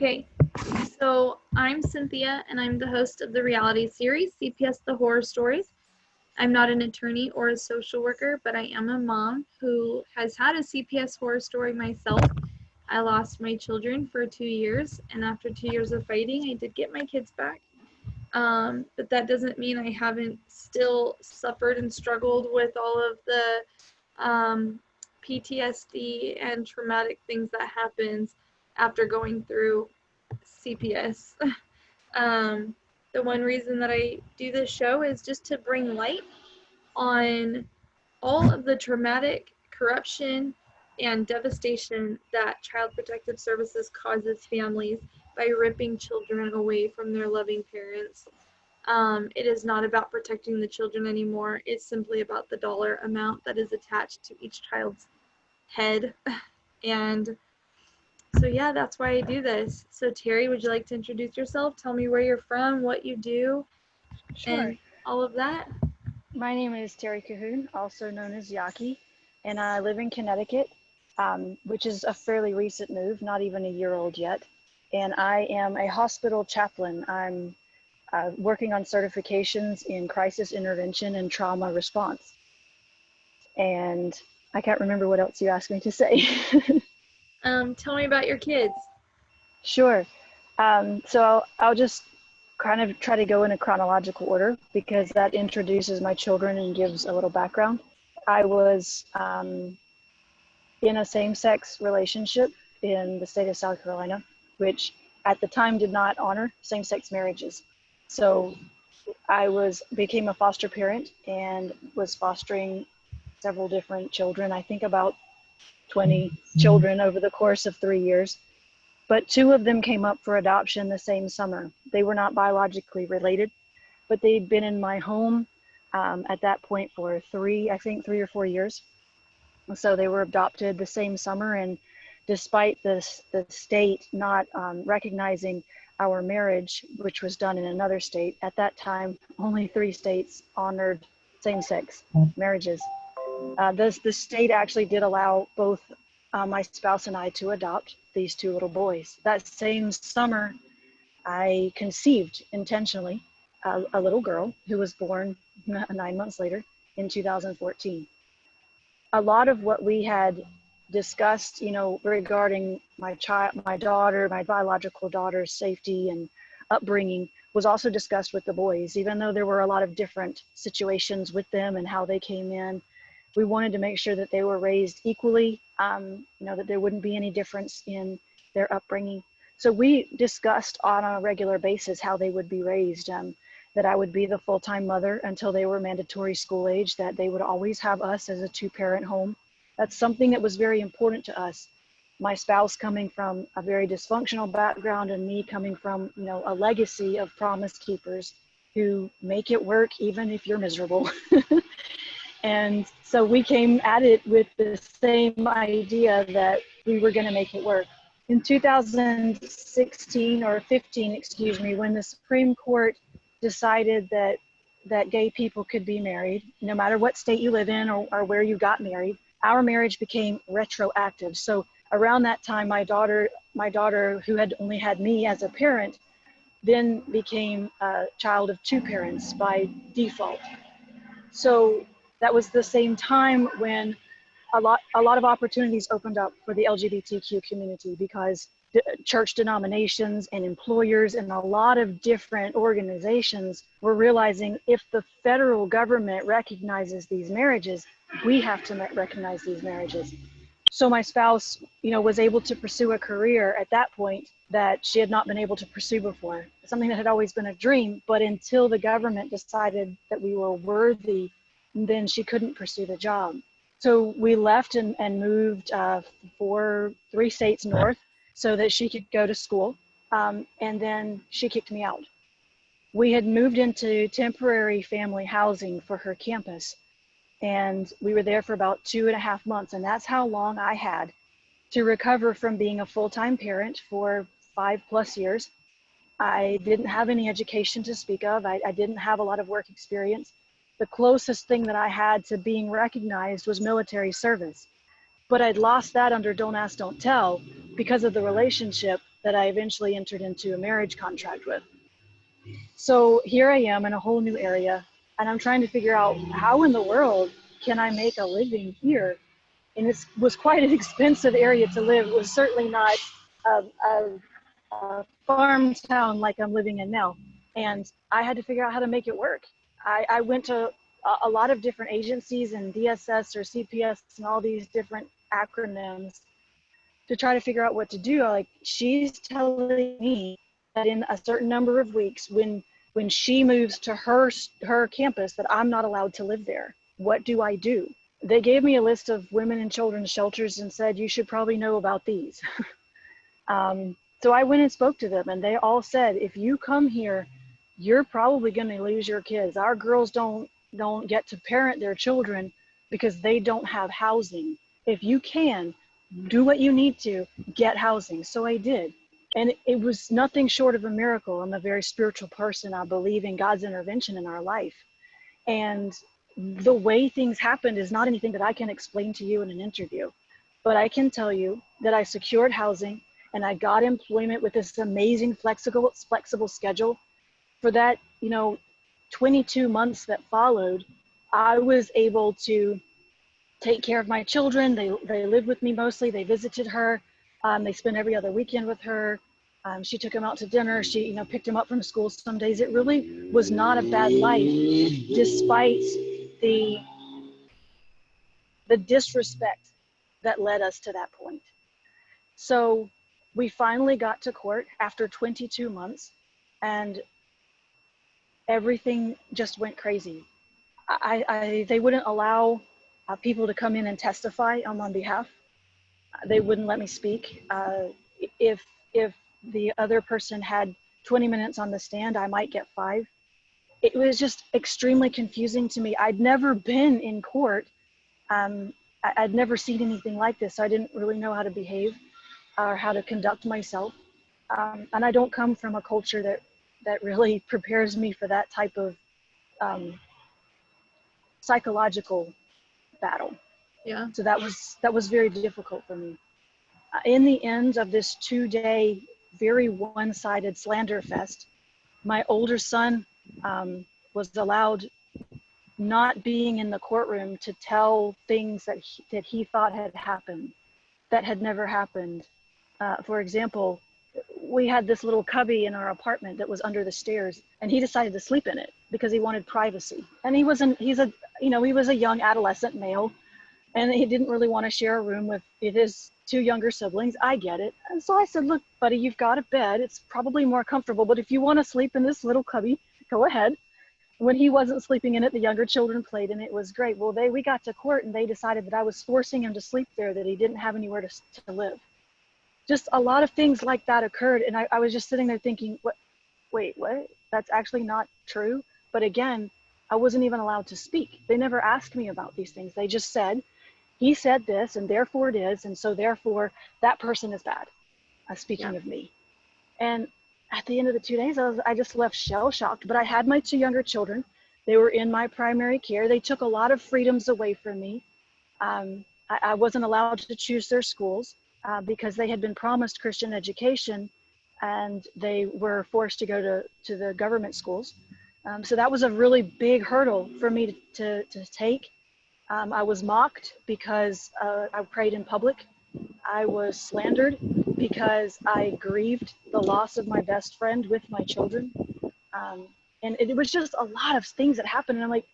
Okay, so I'm Cynthia, and I'm the host of the reality series, CPS the Horror Stories. I'm not an attorney or a social worker, but I am a mom who has had a CPS horror story myself. I lost my children for 2 years, and after 2 years of fighting, I did get my kids back. But that doesn't mean I haven't still suffered and struggled with all of the PTSD and traumatic things that happens after going through CPS. The one reason that I do this show is just to bring light on all of the traumatic corruption and devastation that Child Protective Services causes families by ripping children away from their loving parents. It is not about protecting the children anymore. It's simply about the dollar amount that is attached to each child's head. And so yeah, that's why I do this. So Teri, would you like to introduce yourself? Tell me where you're from, what you do, Sure. and all of that. My name is Teri Cahoon, also known as Yaki, and I live in Connecticut, which is a fairly recent move, not even a year old yet. And I am a hospital chaplain. I'm working on certifications in crisis intervention and trauma response. And I can't remember what else you asked me to say. Tell me about your kids. Sure. So I'll just kind of try to go in a chronological order because that introduces my children and gives a little background. I was in a same-sex relationship in the state of South Carolina, which at the time did not honor same-sex marriages. So I became a foster parent and was fostering several different children. I think about 20 children over the course of 3 years. But 2 of them came up for adoption the same summer. They were not biologically related, but they'd been in my home at that point for 3 or 4 years. So they were adopted the same summer, and despite the state not recognizing our marriage, which was done in another state, at that time, only 3 states honored same-sex marriages. The state actually did allow both my spouse and I to adopt these 2 little boys. That same summer, I conceived intentionally a little girl who was born 9 months later in 2014. A lot of what we had discussed, regarding my biological daughter's safety and upbringing was also discussed with the boys, even though there were a lot of different situations with them and how they came in. We wanted to make sure that they were raised equally, that there wouldn't be any difference in their upbringing. So we discussed on a regular basis how they would be raised, that I would be the full-time mother until they were mandatory school age, that they would always have us as a 2-parent home. That's something that was very important to us. My spouse coming from a very dysfunctional background and me coming from, a legacy of promise keepers who make it work even if you're miserable. And so we came at it with the same idea that we were going to make it work. In 2016 or 15, when the Supreme Court decided that gay people could be married, no matter what state you live in or where you got married, our marriage became retroactive. So around that time, my daughter, who had only had me as a parent, then became a child of 2 parents by default. So that was the same time when a lot of opportunities opened up for the LGBTQ community, because church denominations and employers and a lot of different organizations were realizing if the federal government recognizes these marriages, we have to recognize these marriages. So my spouse, was able to pursue a career at that point that she had not been able to pursue before. Something that had always been a dream, but until the government decided that we were worthy, then she couldn't pursue the job. So we left and moved 3 states north so that she could go to school. And then she kicked me out. We had moved into temporary family housing for her campus. And we were there for about 2.5 months. And that's how long I had to recover from being a full-time parent for 5+ years. I didn't have any education to speak of. I didn't have a lot of work experience. The closest thing that I had to being recognized was military service. But I'd lost that under Don't Ask, Don't Tell because of the relationship that I eventually entered into a marriage contract with. So here I am in a whole new area, and I'm trying to figure out how in the world can I make a living here? And it was quite an expensive area to live. It was certainly not a farm town like I'm living in now. And I had to figure out how to make it work. I went to a lot of different agencies and DSS or CPS and all these different acronyms to try to figure out what to do. Like, she's telling me that in a certain number of weeks, when she moves to her campus, that I'm not allowed to live there. What do I do? They gave me a list of women and children's shelters and said, you should probably know about these. So I went and spoke to them, and they all said, if you come here, you're probably going to lose your kids. Our girls don't get to parent their children because they don't have housing. If you can, do what you need to get housing. So I did. And it was nothing short of a miracle. I'm a very spiritual person. I believe in God's intervention in our life. And the way things happened is not anything that I can explain to you in an interview. But I can tell you that I secured housing and I got employment with this amazing flexible schedule. For that, 22 months that followed, I was able to take care of my children. They lived with me mostly. They visited her. They spent every other weekend with her. She took him out to dinner. She, picked him up from school some days. It really was not a bad life, despite the disrespect that led us to that point. So we finally got to court after 22 months, and everything just went crazy. They wouldn't allow people to come in and testify on my behalf. They wouldn't let me speak. If the other person had 20 minutes on the stand, I might get 5. It was just extremely confusing to me. I'd never been in court. I'd never seen anything like this. So I didn't really know how to behave or how to conduct myself. And I don't come from a culture that really prepares me for that type of psychological battle. Yeah. So that was very difficult for me. In the end of this 2-day, very one-sided slander fest, my older son was allowed, not being in the courtroom, to tell things that he thought had happened that had never happened. For example, we had this little cubby in our apartment that was under the stairs, and he decided to sleep in it because he wanted privacy. And he was a young adolescent male, and he didn't really want to share a room with his 2 younger siblings. I get it. And so I said, look, buddy, you've got a bed. It's probably more comfortable, but if you want to sleep in this little cubby, go ahead. When he wasn't sleeping in it, the younger children played, and it was great. Well, we got to court, and they decided that I was forcing him to sleep there, that he didn't have anywhere to live. Just a lot of things like that occurred, and I was just sitting there thinking, wait, what? That's actually not true. But again, I wasn't even allowed to speak. They never asked me about these things. They just said, he said this, and therefore it is, and so therefore that person is bad. Speaking of me. And at the end of the 2 days, I just left shell-shocked. But I had my 2 younger children. They were in my primary care. They took a lot of freedoms away from me. I wasn't allowed to choose their schools because they had been promised Christian education, and they were forced to go to the government schools. So that was a really big hurdle for me to take. I was mocked because I prayed in public. I was slandered because I grieved the loss of my best friend with my children. And it was just a lot of things that happened. And I'm like,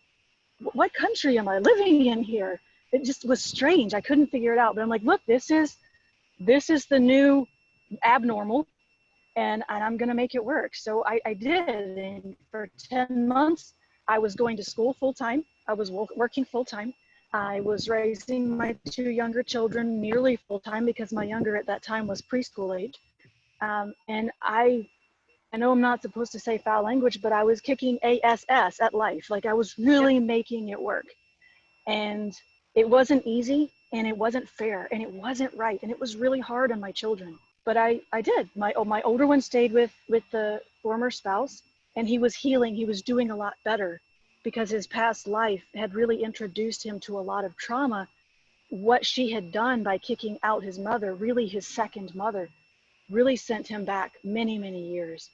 what country am I living in here? It just was strange. I couldn't figure it out. But I'm like, look, this is the new abnormal, and I'm going to make it work. So I did. And for 10 months, I was going to school full time. I was working full time. I was raising my 2 younger children nearly full time because my younger at that time was preschool age. And I know I'm not supposed to say foul language, but I was kicking ass at life. Like, I was really making it work. And it wasn't easy, and it wasn't fair, and it wasn't right. And it was really hard on my children. But I did. My older one stayed with the former spouse, and he was healing. He was doing a lot better because his past life had really introduced him to a lot of trauma. What she had done by kicking out his mother, really his second mother, really sent him back many, many years.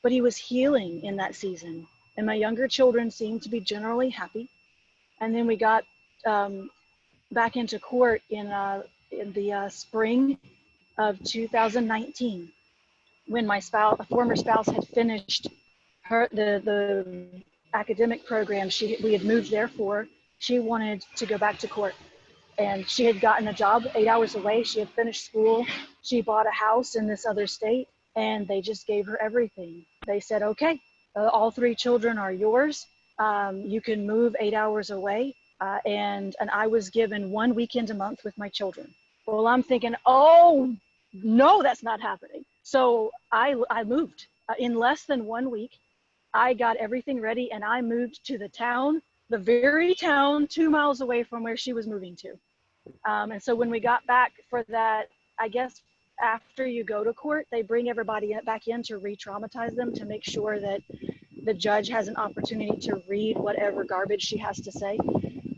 But he was healing in that season. And my younger children seemed to be generally happy. And then we got back into court in the spring of 2019, when my spouse, a former spouse, had finished the academic program we had moved there for. She wanted to go back to court, and she had gotten a job 8 hours away. She had finished school. She bought a house in this other state, and they just gave her everything. They said, okay, all 3 children are yours. You can move 8 hours away. And I was given 1 weekend a month with my children. Well, I'm thinking, oh, no, that's not happening. So I moved. In less than 1 week. I got everything ready, and I moved to the very town 2 miles away from where she was moving to. And so when we got back for that, I guess after you go to court, they bring everybody back in to re-traumatize them, to make sure that the judge has an opportunity to read whatever garbage she has to say.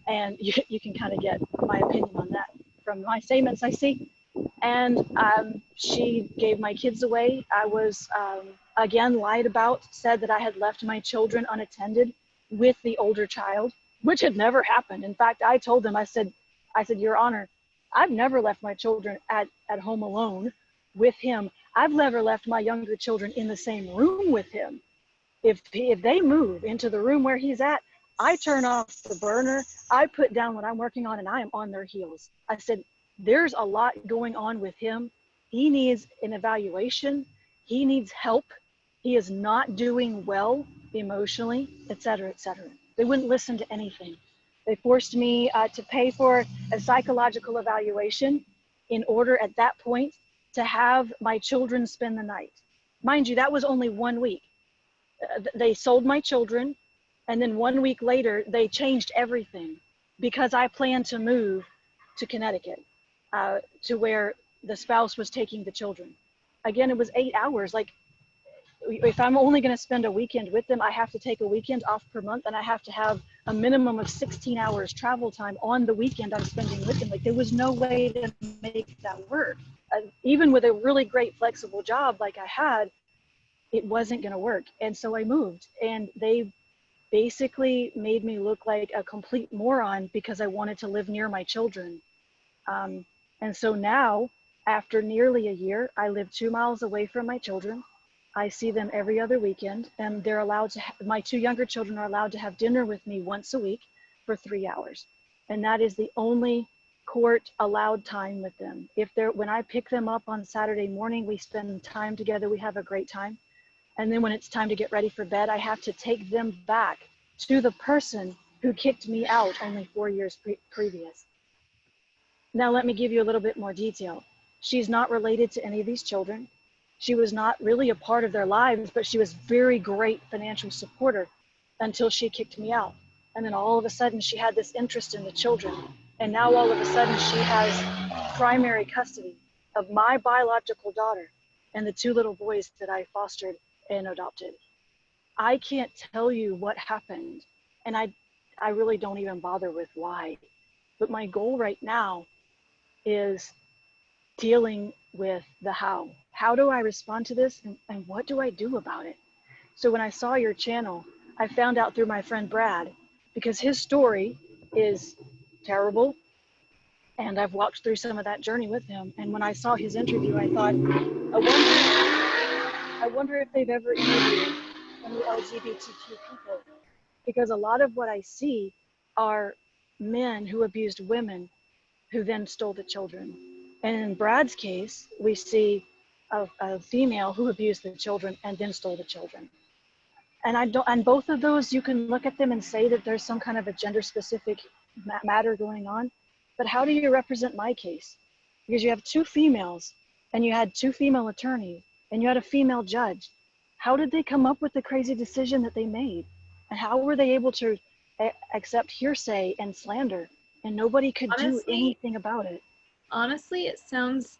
And you can kind of get my opinion on that from my statements I see. And she gave my kids away. I was, again, lied about, said that I had left my children unattended with the older child, which had never happened. In fact, I told them, I said, Your Honor, I've never left my children at home alone with him. I've never left my younger children in the same room with him. If they move into the room where he's at, I turn off the burner, I put down what I'm working on, and I am on their heels. I said, there's a lot going on with him. He needs an evaluation. He needs help. He is not doing well emotionally, et cetera, et cetera. They wouldn't listen to anything. They forced me to pay for a psychological evaluation in order at that point to have my children spend the night. Mind you, that was only 1 week. They sold my children, and then 1 week later, they changed everything because I planned to move to Connecticut, to where the spouse was taking the children. Again, it was 8 hours. Like, if I'm only going to spend a weekend with them, I have to take a weekend off per month, and I have to have a minimum of 16 hours travel time on the weekend I'm spending with them. Like, there was no way to make that work. Even with a really great flexible job like I had, it wasn't going to work. And so I moved, and they basically made me look like a complete moron because I wanted to live near my children. And so now, after nearly a year, I live 2 miles away from my children. I see them every other weekend, and they're allowed to, my 2 younger children are allowed to have dinner with me once a week for 3 hours. And that is the only court allowed time with them. When I pick them up on Saturday morning, we spend time together, we have a great time. And then when it's time to get ready for bed, I have to take them back to the person who kicked me out only 4 years previous. Now, let me give you a little bit more detail. She's not related to any of these children. She was not really a part of their lives, but she was very great financial supporter until she kicked me out. And then all of a sudden she had this interest in the children. And now all of a sudden she has primary custody of my biological daughter and the 2 little boys that I fostered and adopted. I can't tell you what happened, and I really don't even bother with why. But my goal right now is dealing with the how. How do I respond to this, and what do I do about it? So when I saw your channel, I found out through my friend Brad, because his story is terrible, and I've walked through some of that journey with him. And when I saw his interview, I thought, I wonder if they've ever interviewed any LGBTQ people, because a lot of what I see are men who abused women who then stole the children. And in Brad's case, we see a female who abused the children and then stole the children. And both of those, you can look at them and say that there's some kind of a gender specific matter going on, but how do you represent my case? Because you have 2 females, and you had 2 female attorneys, and you had a female judge. How did they come up with the crazy decision that they made? And how were they able to accept hearsay and slander, and nobody could do anything about it? Honestly, it sounds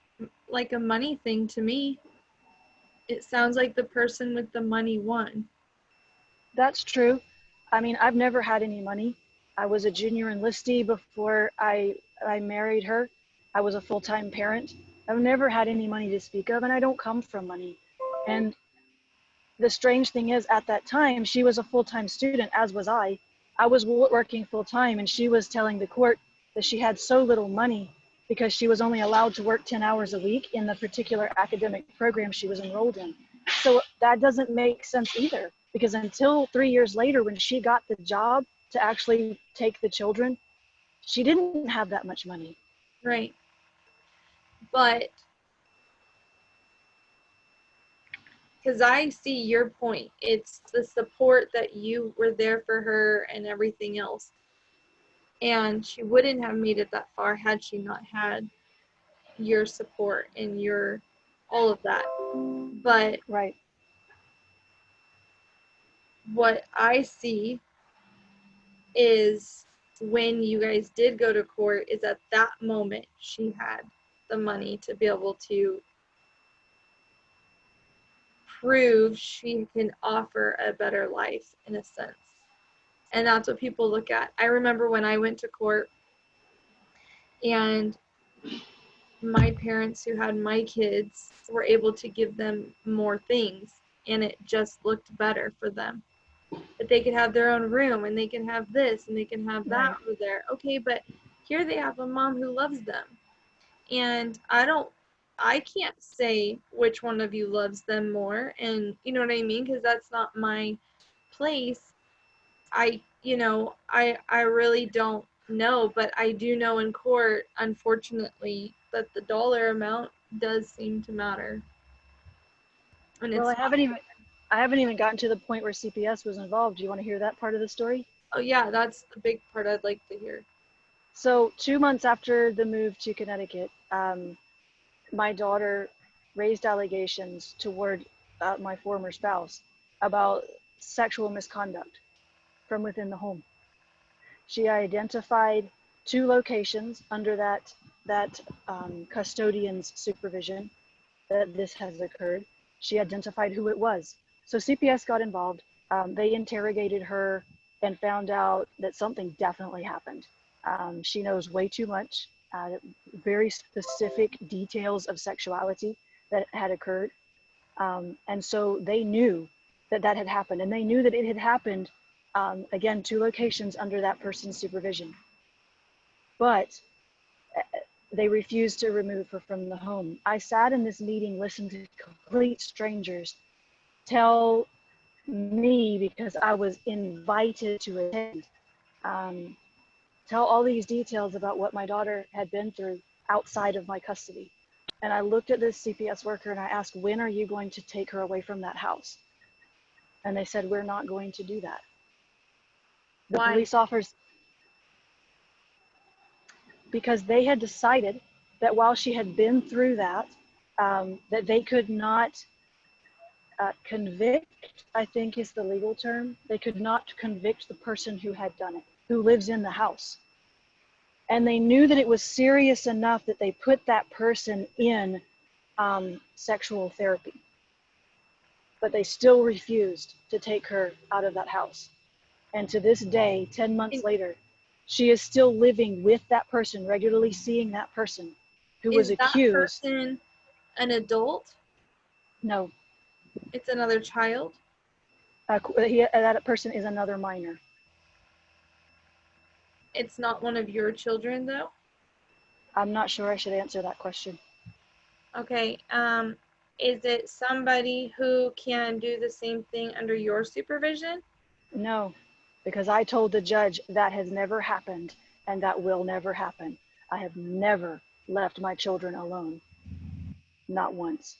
like a money thing to me. It sounds like the person with the money won. That's true. I mean, I've never had any money. I was a junior enlistee before I married her. I was a full-time parent. I've never had any money to speak of, and I don't come from money. And the strange thing is, at that time, she was a full-time student, as was I. I was working full-time, and she was telling the court that she had so little money because she was only allowed to work 10 hours a week in the particular academic program she was enrolled in. So that doesn't make sense either, because until 3 years later, when she got the job to actually take the children, she didn't have that much money. Right. But because I see your point, it's the support that you were there for her and everything else. And she wouldn't have made it that far had she not had your support and your all of that. But Right. what I see is when you guys did go to court is at that moment she had the money to be able to prove she can offer a better life in a sense. And that's what people look at. I remember when I went to court and my parents who had my kids were able to give them more things and it just looked better for them. That they could have their own room and they can have this and they can have that Right. over there. Okay, but here they have a mom who loves them. And I can't say which one of you loves them more, and you know what I mean, because that's not my place. I really don't know, but I do know in court, unfortunately, that the dollar amount does seem to matter. And Well, it's not, I haven't even gotten to the point where CPS was involved. Do you want to hear that part of the story? oh yeah, that's the big part I'd like to hear. So 2 months after the move to Connecticut, my daughter raised allegations toward my former spouse about sexual misconduct from within the home. She identified 2 locations under that custodian's supervision that this has occurred. She identified who it was. So CPS got involved. They interrogated her and found out that something definitely happened. She knows way too much, very specific details of sexuality that had occurred. And so they knew that that had happened. And they knew that it had happened, again, 2 locations under that person's supervision. But they refused to remove her from the home. I sat in this meeting, listened to complete strangers tell me, because I was invited to attend, tell all these details about what my daughter had been through outside of my custody. And I looked at this CPS worker and I asked, when are you going to take her away from that house? And they said, we're not going to do that. The Why? police officers, because they had decided that while she had been through that, that they could not convict, I think is the legal term. They could not convict the person who had done it, who lives in the house. And they knew that it was serious enough that they put that person in sexual therapy. But they still refused to take her out of that house. And to this day, 10 months later, she is still living with that person, regularly seeing that person who was Is that accused. person an adult? No, It's another child? that person is another minor. It's not one of your children, though? I'm not sure I should answer that question. Okay, is it somebody who can do the same thing under your supervision? No, because I told the judge that has never happened and that will never happen. I have never left my children alone. Not once.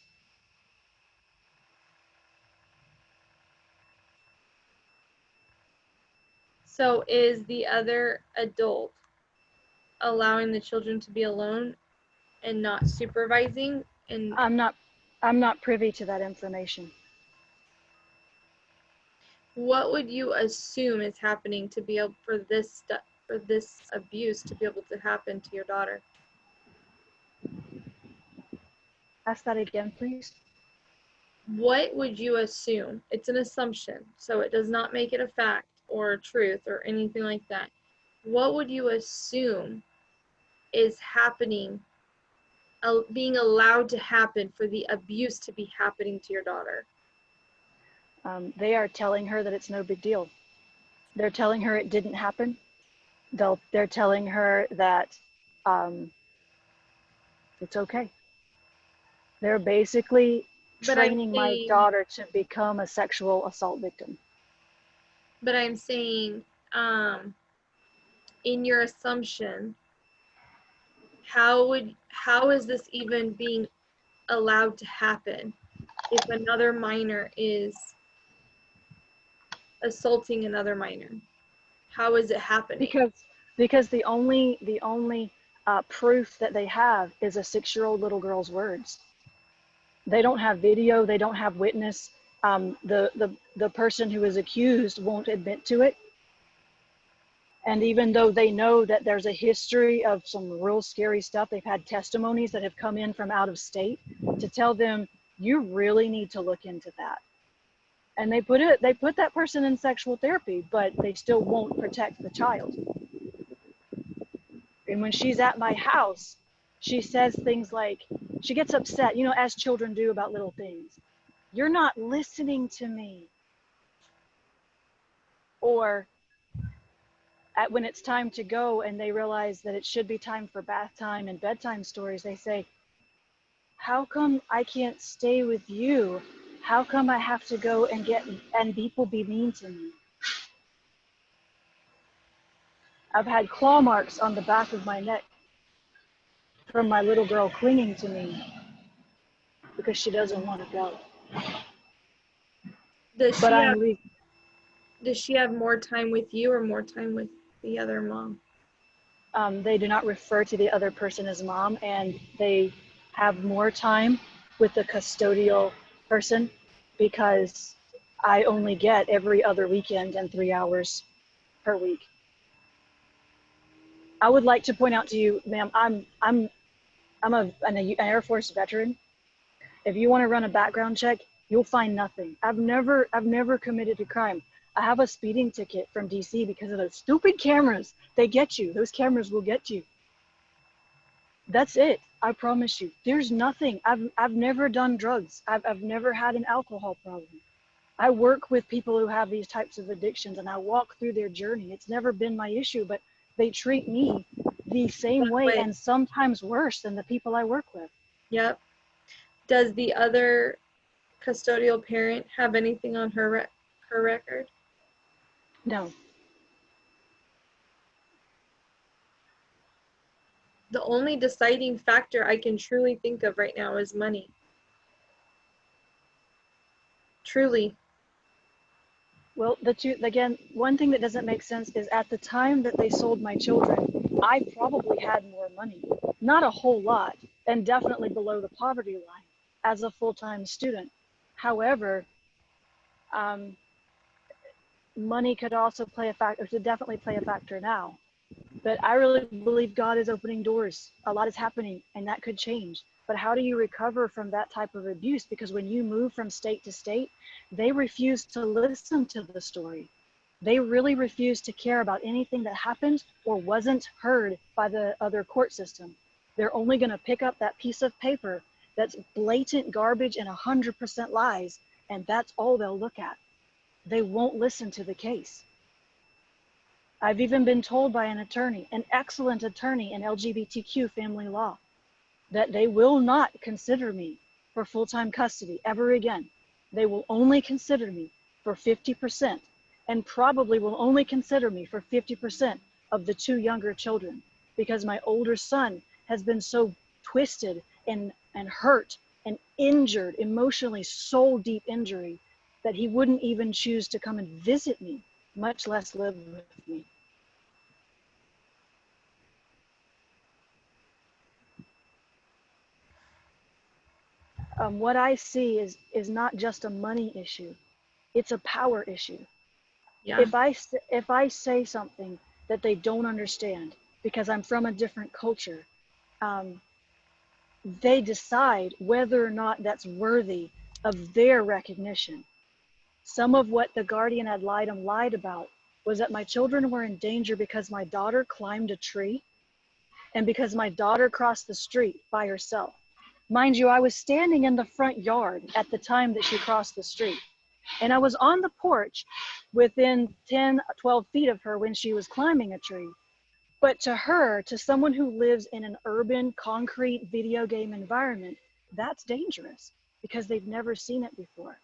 So is the other adult allowing the children to be alone and not supervising? And I'm not privy to that information. what would you assume is happening to be able for this abuse to be able to happen to your daughter? Ask that again, please. What would you assume? It's an assumption, so it does not make it a fact or a truth or anything like that. What would you assume is happening being allowed to happen, for the abuse to be happening to your daughter? They are telling her that it's no big deal. They're telling her it didn't happen. They're telling her that it's okay. They're basically But I'm training my saying, daughter to become a sexual assault victim. but I'm saying, in your assumption, how is this even being allowed to happen if another minor is assaulting another minor? How is it happening? Because the only proof that they have is a 6-year-old little girl's words. They don't have video. They don't have witness. The person who is accused won't admit to it. And even though they know that there's a history of some real scary stuff, they've had testimonies that have come in from out of state to tell them, you really need to look into that. And they put that person in sexual therapy, but they still won't protect the child. And when she's at my house, she says things like, she gets upset, you know, as children do, about little things. You're not listening to me. Or when it's time to go and they realize that it should be time for bath time and bedtime stories, they say, how come I can't stay with you? How come I have to go and people be mean to me? I've had claw marks on the back of my neck from my little girl clinging to me because she doesn't want to go. Does But does she have more time with you or more time with the other mom? They do not refer to the other person as mom, and they have more time with the custodial person because I only get every other weekend and 3 hours per week. I would like to point out to you, ma'am, I'm an Air Force veteran. If you want to run a background check, you'll find nothing. I've never committed a crime. I have a speeding ticket from DC because of those stupid cameras. They get you. Those cameras will get you. That's it. I promise you. There's nothing. I've never done drugs. I've never had an alcohol problem. I work with people who have these types of addictions and I walk through their journey. It's never been my issue, but they treat me the same way and sometimes worse than the people I work with. Yep. Does the other custodial parent have anything on her record? No. The only deciding factor I can truly think of right now is money. Truly. Well, again, one thing that doesn't make sense is at the time that they sold my children, I probably had more money. Not a whole lot, and definitely below the poverty line as a full-time student. However, money could also play a factor, should definitely play a factor now. But I really believe God is opening doors. A lot is happening, and that could change. But how do you recover from that type of abuse? Because when you move from state to state, they refuse to listen to the story. They really refuse to care about anything that happened or wasn't heard by the other court system. They're only going to pick up that piece of paper that's blatant garbage and 100% lies, and that's all they'll look at. They won't listen to the case. I've even been told by an attorney, an excellent attorney in LGBTQ family law, that they will not consider me for full-time custody ever again. They will only consider me for 50% and probably will only consider me for 50% of the 2 younger children because my older son has been so twisted and hurt and injured, emotionally soul deep injury, that he wouldn't even choose to come and visit me, much less live with me. What I see is not just a money issue; it's a power issue. Yeah. If I say something that they don't understand because I'm from a different culture, they decide whether or not that's worthy of their recognition. Some of what the guardian ad litem lied about was that my children were in danger because my daughter climbed a tree. And because my daughter crossed the street by herself, mind you, I was standing in the front yard at the time that she crossed the street. And I was on the porch within 10, 12 feet of her when she was climbing a tree. But to her, to someone who lives in an urban, concrete video game environment, that's dangerous because they've never seen it before.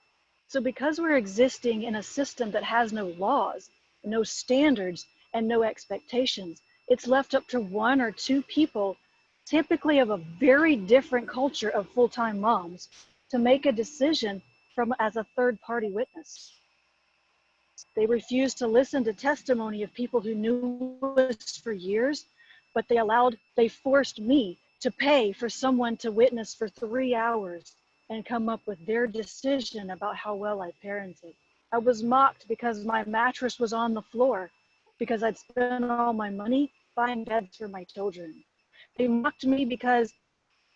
So because we're existing in a system that has no laws, no standards, and no expectations, it's left up to one or two people, typically of a very different culture of full-time moms, to make a decision from as a third-party witness. They refused to listen to testimony of people who knew us for years, but they forced me to pay for someone to witness for 3 hours and come up with their decision about how well I parented. I was mocked because my mattress was on the floor because I'd spent all my money buying beds for my children. They mocked me because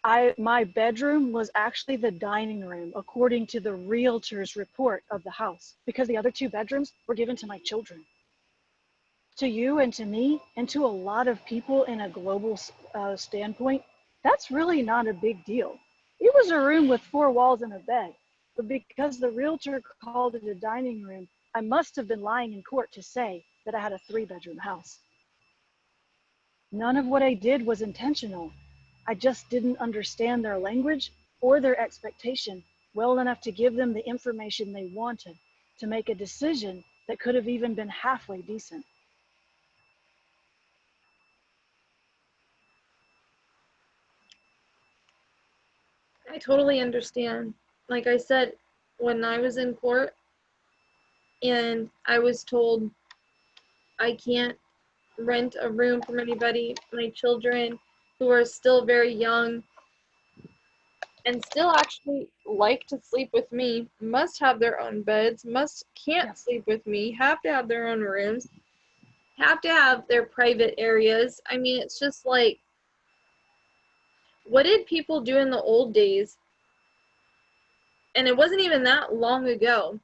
my bedroom was actually the dining room, according to the realtor's report of the house, because the other 2 bedrooms were given to my children. To you and to me, and to a lot of people in a global standpoint, that's really not a big deal. It was a room with 4 walls and a bed, but because the realtor called it a dining room, I must have been lying in court to say that I had a 3-bedroom house. None of what I did was intentional. I just didn't understand their language or their expectation well enough to give them the information they wanted to make a decision that could have even been halfway decent. I totally understand. Like I said, when I was in court and I was told I can't rent a room from anybody, my children who are still very young and still actually like to sleep with me must have their own beds, can't sleep with me, have to have their own rooms, have to have their private areas. I mean, it's just like, what did people do in the old days? And it wasn't even that long ago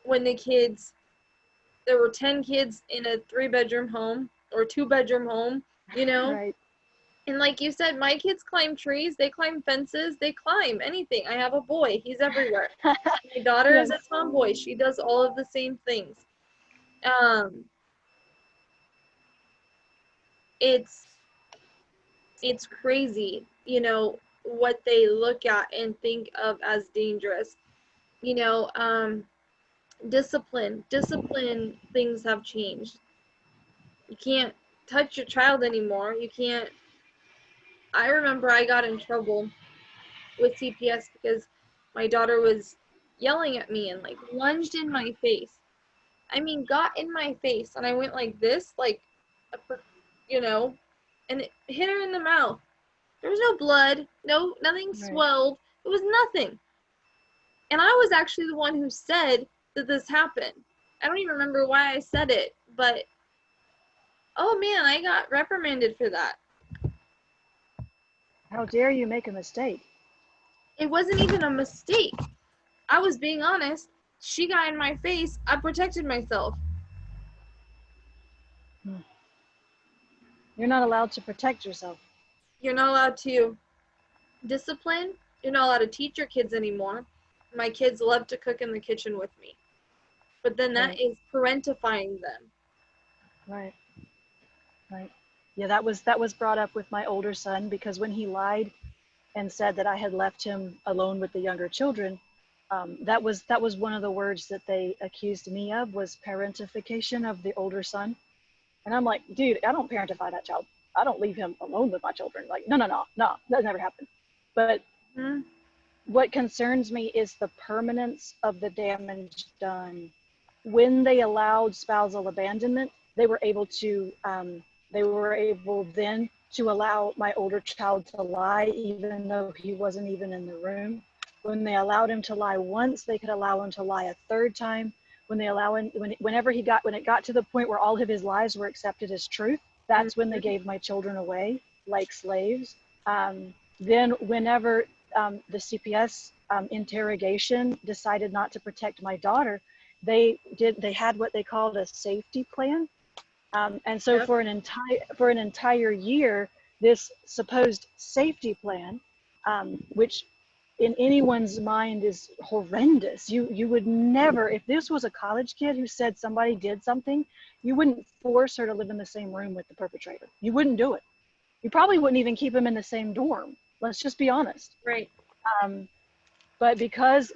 when there were 10 kids in a 3-bedroom home or 2-bedroom home, you know? Right. And like you said, my kids climb trees, they climb fences, they climb anything. I have a boy, he's everywhere. My daughter is a tomboy, she does all of the same things. It's crazy, you know, what they look at and think of as dangerous. You know, discipline things have changed. You can't touch your child anymore. I remember I got in trouble with CPS because my daughter was yelling at me and like lunged in my face. I mean, got in my face, and I went like this, like, you know, and it hit her in the mouth. There was no blood, nothing swelled. It was nothing. And I was actually the one who said that this happened. I don't even remember why I said it, but oh man, I got reprimanded for that. How dare you make a mistake? It wasn't even a mistake. I was being honest. She got in my face. I protected myself. You're not allowed to protect yourself. You're not allowed to discipline. You're not allowed to teach your kids anymore. My kids love to cook in the kitchen with me. But then that is parentifying them. Right. Right. Yeah, that was brought up with my older son, because when he lied and said that I had left him alone with the younger children, that was one of the words that they accused me of, was parentification of the older son. And I'm like, dude, I don't parentify that child. I don't leave him alone with my children. Like, no, that never happened. But what concerns me is the permanence of the damage done. When they allowed spousal abandonment, they were able then to allow my older child to lie, even though he wasn't even in the room. When they allowed him to lie once, they could allow him to lie a third time. When it got to the point where all of his lies were accepted as truth, that's when they gave my children away like slaves. Then whenever the CPS interrogation decided not to protect my daughter, they had what they called a safety plan. And so for an entire year, this supposed safety plan, which in anyone's mind is horrendous. You would never, if this was a college kid who said somebody did something, you wouldn't force her to live in the same room with the perpetrator. You wouldn't do it. You probably wouldn't even keep him in the same dorm. Let's just be honest. Right. But because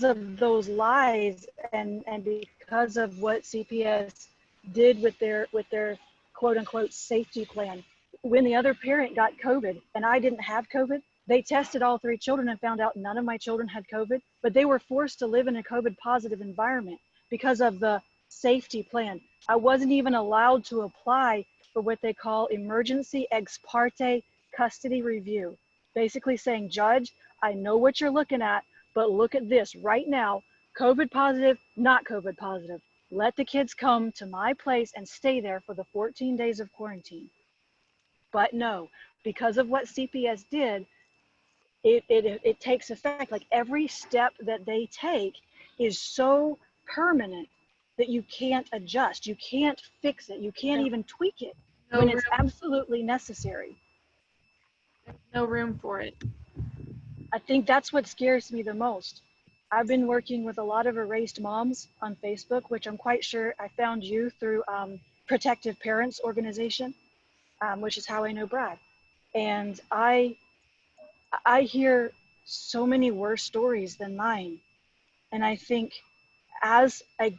of those lies and because of what CPS did with their quote unquote safety plan, when the other parent got COVID and I didn't have COVID, they tested all 3 children and found out none of my children had COVID, but they were forced to live in a COVID positive environment because of the safety plan. I wasn't even allowed to apply for what they call emergency ex parte custody review. Basically saying, Judge, I know what you're looking at, but look at this right now, COVID positive, not COVID positive. Let the kids come to my place and stay there for the 14 days of quarantine. But no, because of what CPS did, it takes effect. Like every step that they take is so permanent that you can't adjust, you can't fix it, you can't even tweak it when it's absolutely necessary. No room for it. I think that's what scares me the most. I've been working with a lot of erased moms on Facebook, which I'm quite sure I found you through Protective Parents Organization, which is how I know Brad. And I hear so many worse stories than mine. And I think as a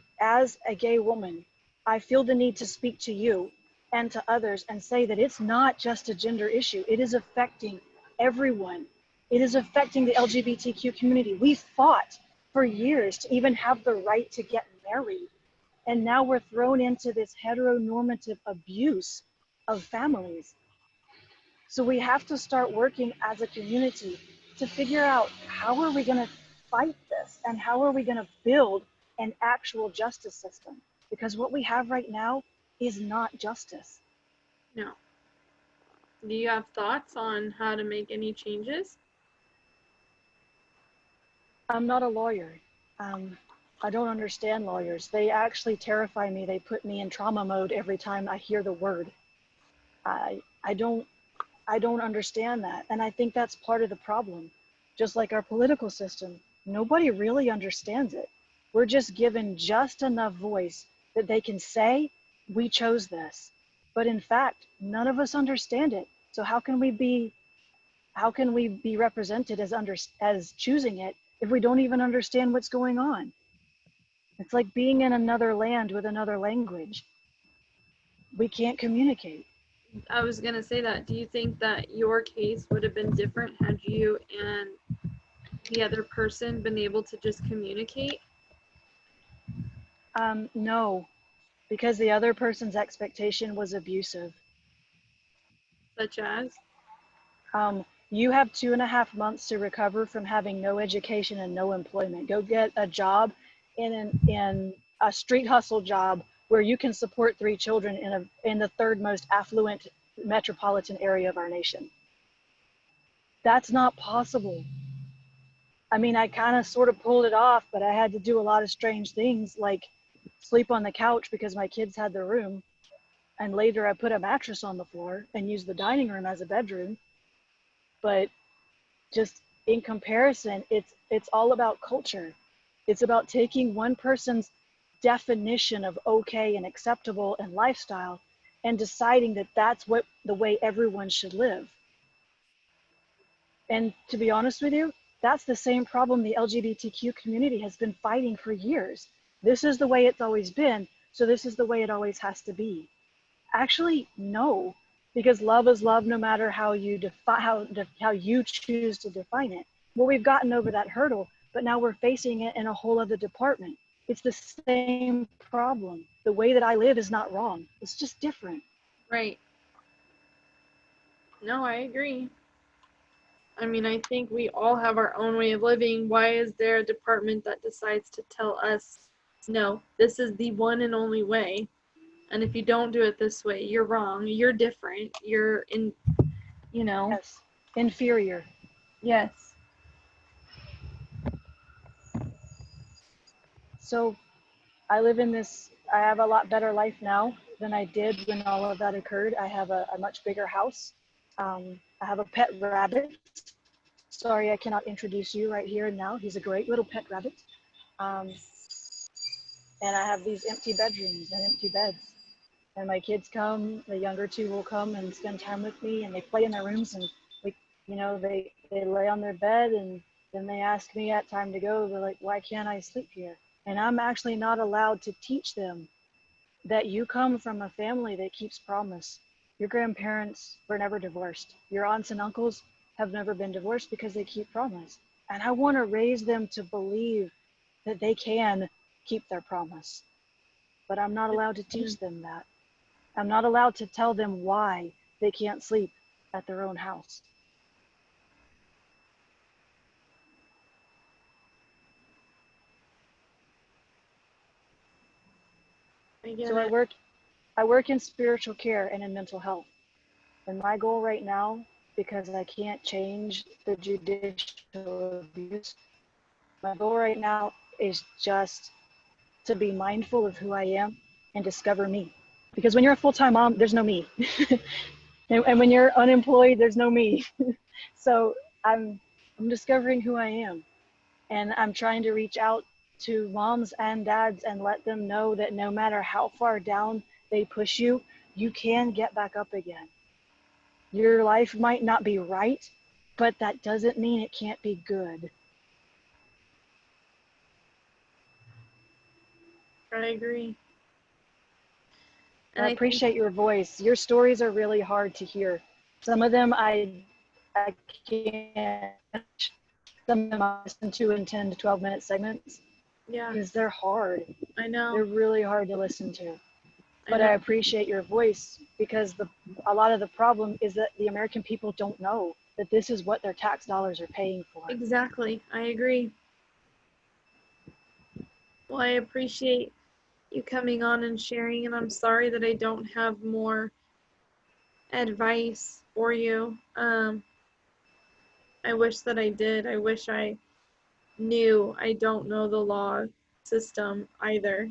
gay woman, I feel the need to speak to you and to others and say that it's not just a gender issue. It is affecting everyone. It is affecting the LGBTQ community. We fought for years to even have the right to get married. And now we're thrown into this heteronormative abuse of families. So we have to start working as a community to figure out how are we going to fight this and how are we going to build an actual justice system? Because what we have right now is not justice. No. Do you have thoughts on how to make any changes? I'm not a lawyer. I don't understand lawyers. They actually terrify me. They put me in trauma mode every time I hear the word. I don't understand that. And I think that's part of the problem. Just like our political system, nobody really understands it. We're just given just enough voice that they can say, we chose this. But in fact, none of us understand it. So how can we be represented as choosing it if we don't even understand what's going on? It's like being in another land with another language. We can't communicate. I was going to say that. Do you think that your case would have been different had you and the other person been able to just communicate? No, because the other person's expectation was abusive. Such as? You have 2.5 months to recover from having no education and no employment. Go get a job in a street hustle job where you can support 3 children in the 3rd most affluent metropolitan area of our nation. That's not possible. I mean, I kind of sort of pulled it off, but I had to do a lot of strange things like sleep on the couch because my kids had their room. And later I put a mattress on the floor and used the dining room as a bedroom. But just in comparison, it's all about culture. It's about taking one person's definition of okay and acceptable and lifestyle and deciding that that's what the way everyone should live. And to be honest with you, that's the same problem the LGBTQ community has been fighting for years. This is the way it's always been, so this is the way it always has to be. Actually, no, because love is love no matter how you how you choose to define it. Well, we've gotten over that hurdle, but now we're facing it in a whole other department. It's the same problem. The way that I live is not wrong. It's just different. Right. No, I agree. I mean, I think we all have our own way of living. Why is there a department that decides to tell us, no, this is the one and only way? And if you don't do it this way, you're wrong. You're different. You're Yes. Inferior. Yes. So I have a lot better life now. than I did when all of that occurred. I have a much bigger house. I have a pet rabbit. Sorry, I cannot introduce you right here and now. He's a great little pet rabbit. Um, and I have these empty bedrooms and empty beds. And my kids come, the younger two will come and spend time with me, and they play in their rooms, and we, they lay on their bed, and then they ask me at time to go. They're like, why can't I sleep here? And I'm actually not allowed to teach them that you come from a family that keeps promise. Your grandparents were never divorced. Your aunts and uncles have never been divorced because they keep promise. And I want to raise them to believe that they can keep their promise. But I'm not allowed to teach them that. I'm not allowed to tell them why they can't sleep at their own house. I work in spiritual care and in mental health. And my goal right now, because I can't change the judicial abuse, my goal right now is just to be mindful of who I am and discover me. Because when you're a full-time mom, there's no me. and when you're unemployed, there's no me. So I'm discovering who I am. And I'm trying to reach out to moms and dads and let them know that no matter how far down they push you, you can get back up again. Your life might not be right, but that doesn't mean it can't be good. I agree. And I appreciate your voice. Your stories are really hard to hear. Some of them I can't, some of them I listen to in 10 to 12 minute segments. Yeah. Because they're hard. I know. They're really hard to listen to. But I appreciate your voice, because a lot of the problem is that the American people don't know that this is what their tax dollars are paying for. Exactly. I agree. Well, I appreciate you coming on and sharing, and I'm sorry that I don't have more advice for you. I wish that I did. I wish I knew. I don't know the law system either.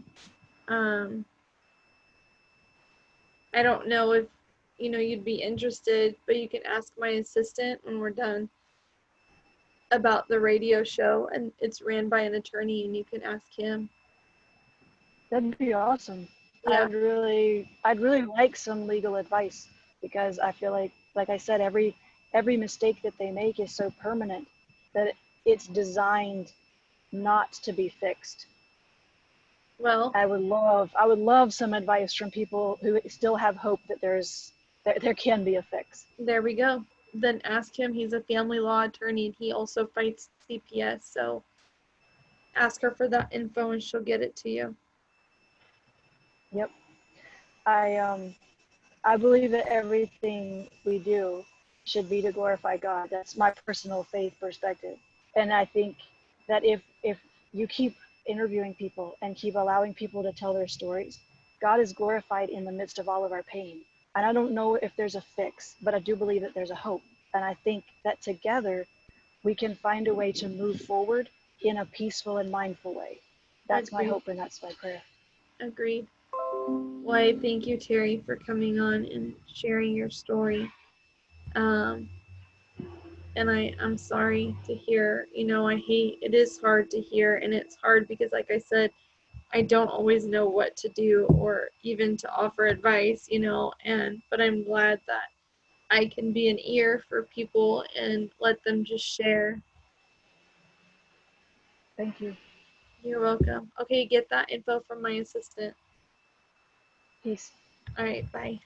I don't know if you'd be interested, but you can ask my assistant when we're done about the radio show, and it's ran by an attorney, and you can ask him. That'd be awesome. Yeah. I'd really like some legal advice, because I feel like I said, every mistake that they make is so permanent that it's designed not to be fixed. Well, I would love some advice from people who still have hope that there can be a fix. There we go. Then ask him. He's a family law attorney, and he also fights CPS. So ask her for that info, and she'll get it to you. Yep. I believe that everything we do should be to glorify God. That's my personal faith perspective. And I think that if you keep interviewing people and keep allowing people to tell their stories, God is glorified in the midst of all of our pain. And I don't know if there's a fix, but I do believe that there's a hope. And I think that together we can find a way to move forward in a peaceful and mindful way. That's my hope, and that's my prayer. Agreed. Well, I thank you, Teri, for coming on and sharing your story. And I'm sorry to hear, it is hard to hear, and it's hard because, like I said, I don't always know what to do or even to offer advice, but I'm glad that I can be an ear for people and let them just share. Thank you. You're welcome. Okay, get that info from my assistant. Peace. All right, bye.